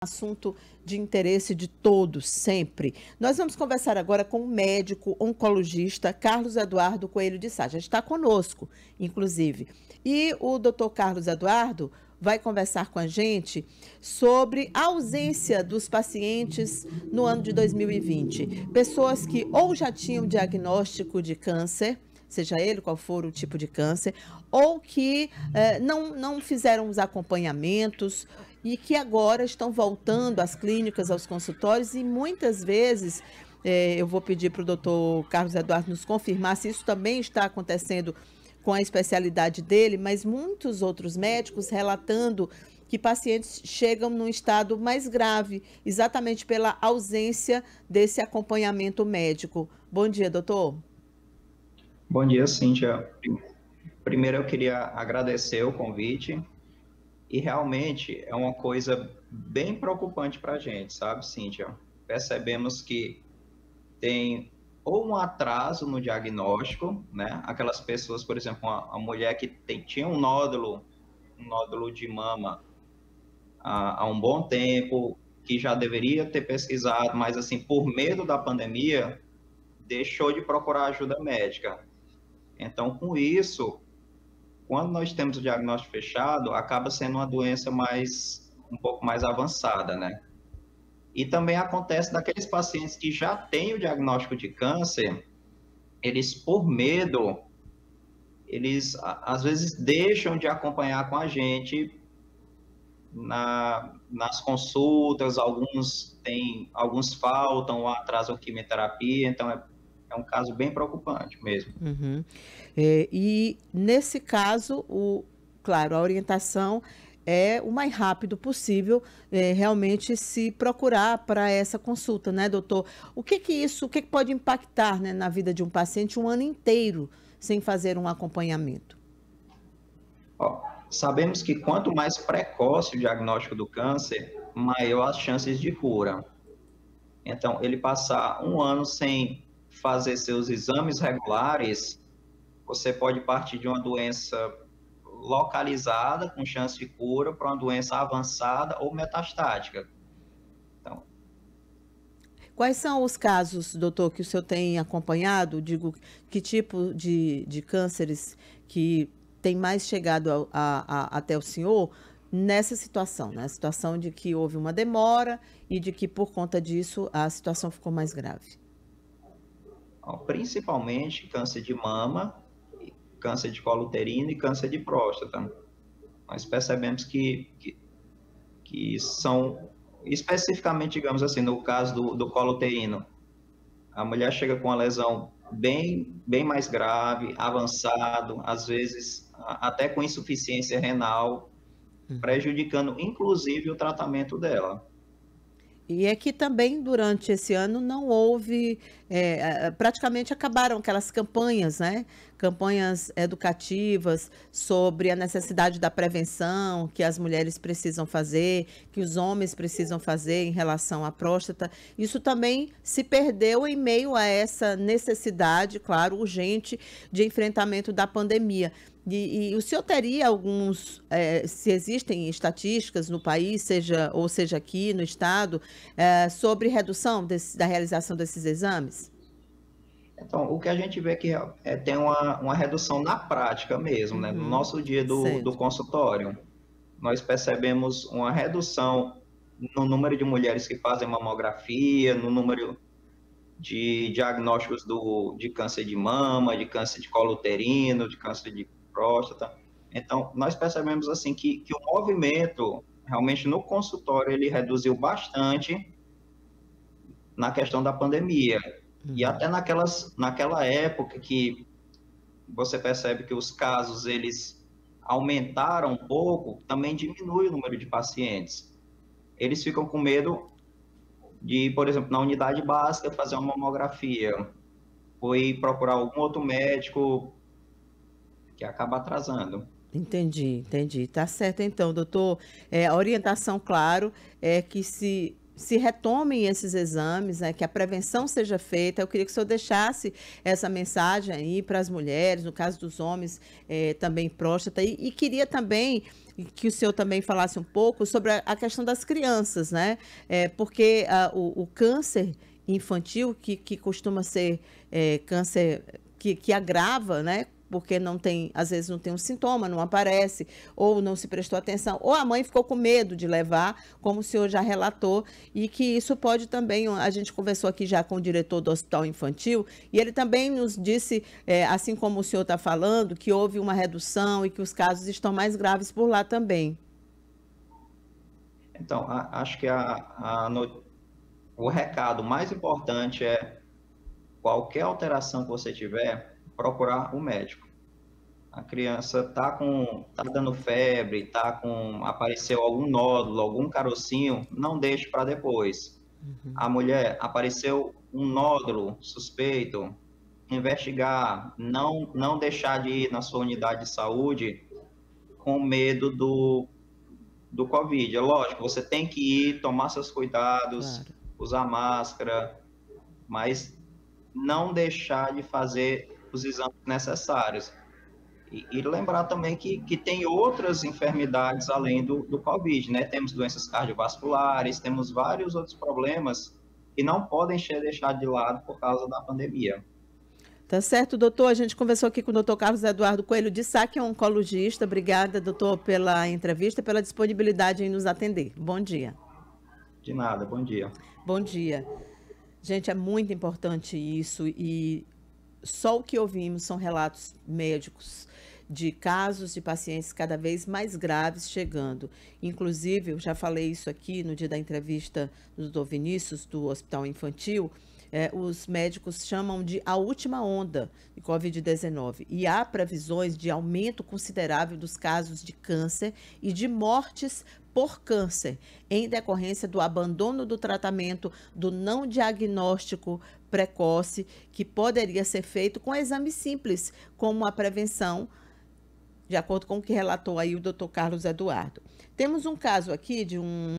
assunto de interesse de todos, sempre. Nós vamos conversar agora com o médico oncologista Carlos Eduardo Coelho de Sá. Já está conosco, inclusive. E o doutor Carlos Eduardo vai conversar com a gente sobre a ausência dos pacientes no ano de 2020. Pessoas que ou já tinham diagnóstico de câncer, seja ele qual for o tipo de câncer, ou que não fizeram os acompanhamentos e que agora estão voltando às clínicas, aos consultórios, e muitas vezes, eu vou pedir para o doutor Carlos Eduardo nos confirmar se isso também está acontecendo com a especialidade dele, mas muitos outros médicos relatando que pacientes chegam num estado mais grave, exatamente pela ausência desse acompanhamento médico. Bom dia, doutor. Bom dia, Cíntia. Primeiro eu queria agradecer o convite e realmente é uma coisa bem preocupante para a gente, sabe, Cíntia? Percebemos que tem ou um atraso no diagnóstico, né? Aquelas pessoas, por exemplo, a mulher que tinha um nódulo de mama há um bom tempo, que já deveria ter pesquisado, mas assim, por medo da pandemia, deixou de procurar ajuda médica. Então, com isso, quando nós temos o diagnóstico fechado, acaba sendo uma doença um pouco mais avançada, né? E também acontece daqueles pacientes que já têm o diagnóstico de câncer, eles, por medo, eles às vezes deixam de acompanhar com a gente nas consultas, alguns faltam ou atrasam a quimioterapia, então é um caso bem preocupante mesmo. Uhum. E nesse caso, claro, a orientação é o mais rápido possível, realmente se procurar para essa consulta, né, doutor? O que pode impactar, né, na vida de um paciente um ano inteiro sem fazer um acompanhamento? Ó, sabemos que quanto mais precoce o diagnóstico do câncer, maior as chances de cura. Então, ele passar um ano sem fazer seus exames regulares, você pode partir de uma doença localizada, com chance de cura, para uma doença avançada ou metastática. Então, Quais são os casos, doutor, que o senhor tem acompanhado? Digo, que tipo de cânceres que tem mais chegado até o senhor nessa situação, né? A situação de que houve uma demora e de que, por conta disso, a situação ficou mais grave. principalmente câncer de mama, câncer de colo uterino e câncer de próstata. Nós percebemos que são, especificamente, digamos assim, no caso do colo uterino, a mulher chega com uma lesão bem mais grave, avançado, às vezes até com insuficiência renal, prejudicando inclusive o tratamento dela. E é que também durante esse ano não houve, praticamente acabaram aquelas campanhas, né? Campanhas educativas sobre a necessidade da prevenção que as mulheres precisam fazer, que os homens precisam fazer em relação à próstata. Isso também se perdeu em meio a essa necessidade, claro, urgente de enfrentamento da pandemia. E o senhor teria se existem estatísticas no país, seja aqui no estado, sobre redução da realização desses exames? Então, o que a gente vê que tem uma redução na prática mesmo, né? No nosso dia do Certo. consultório, nós percebemos uma redução no número de mulheres que fazem mamografia, no número de diagnósticos de câncer de mama, de câncer de colo uterino, de câncer de próstata. Então, nós percebemos assim que o movimento, realmente no consultório, ele reduziu bastante na questão da pandemia. E até naquela época que você percebe que os casos, eles aumentaram um pouco, também diminui o número de pacientes. Eles ficam com medo de, por exemplo, na unidade básica, fazer uma mamografia, ou ir procurar algum outro médico, que acaba atrasando. Entendi. Tá certo então, doutor. A orientação, claro, é que se se retomem esses exames, né, que a prevenção seja feita. Eu queria que o senhor deixasse essa mensagem aí para as mulheres, no caso dos homens, também próstata, e queria também que o senhor também falasse um pouco sobre a questão das crianças, né? Porque o câncer infantil, que costuma ser câncer que agrava, né? Porque não tem, às vezes não tem um sintoma, não aparece, ou não se prestou atenção, ou a mãe ficou com medo de levar, como o senhor já relatou, e que isso pode também, a gente conversou aqui já com o diretor do Hospital Infantil, e ele também nos disse, assim como o senhor está falando, que houve uma redução e que os casos estão mais graves por lá também. Então, acho que o recado mais importante é qualquer alteração que você tiver, procurar o médico. A criança tá dando febre, apareceu algum nódulo, algum carocinho, não deixe para depois. A mulher, apareceu um nódulo suspeito, investigar, não deixar de ir na sua unidade de saúde com medo do Covid. É lógico, você tem que ir, tomar seus cuidados, Claro. usar máscara, mas não deixar de fazer os exames necessários. E lembrar também que tem outras enfermidades além do Covid, né? Temos doenças cardiovasculares, temos vários outros problemas que não podem ser deixados de lado por causa da pandemia. Tá certo, doutor. A gente conversou aqui com o doutor Carlos Eduardo Coelho de Sá, que é um oncologista. Obrigada, doutor, pela entrevista, pela disponibilidade em nos atender. Bom dia. De nada, bom dia. Bom dia. Gente, é muito importante isso e só o que ouvimos são relatos médicos de casos de pacientes cada vez mais graves chegando. Inclusive, eu já falei isso aqui no dia da entrevista do doutor Vinícius, do Hospital Infantil, os médicos chamam de a última onda de Covid-19 e há previsões de aumento considerável dos casos de câncer e de mortes por câncer, em decorrência do abandono do tratamento, do não diagnóstico precoce, que poderia ser feito com exames simples, como a prevenção, de acordo com o que relatou aí o doutor Carlos Eduardo. Temos um caso aqui de um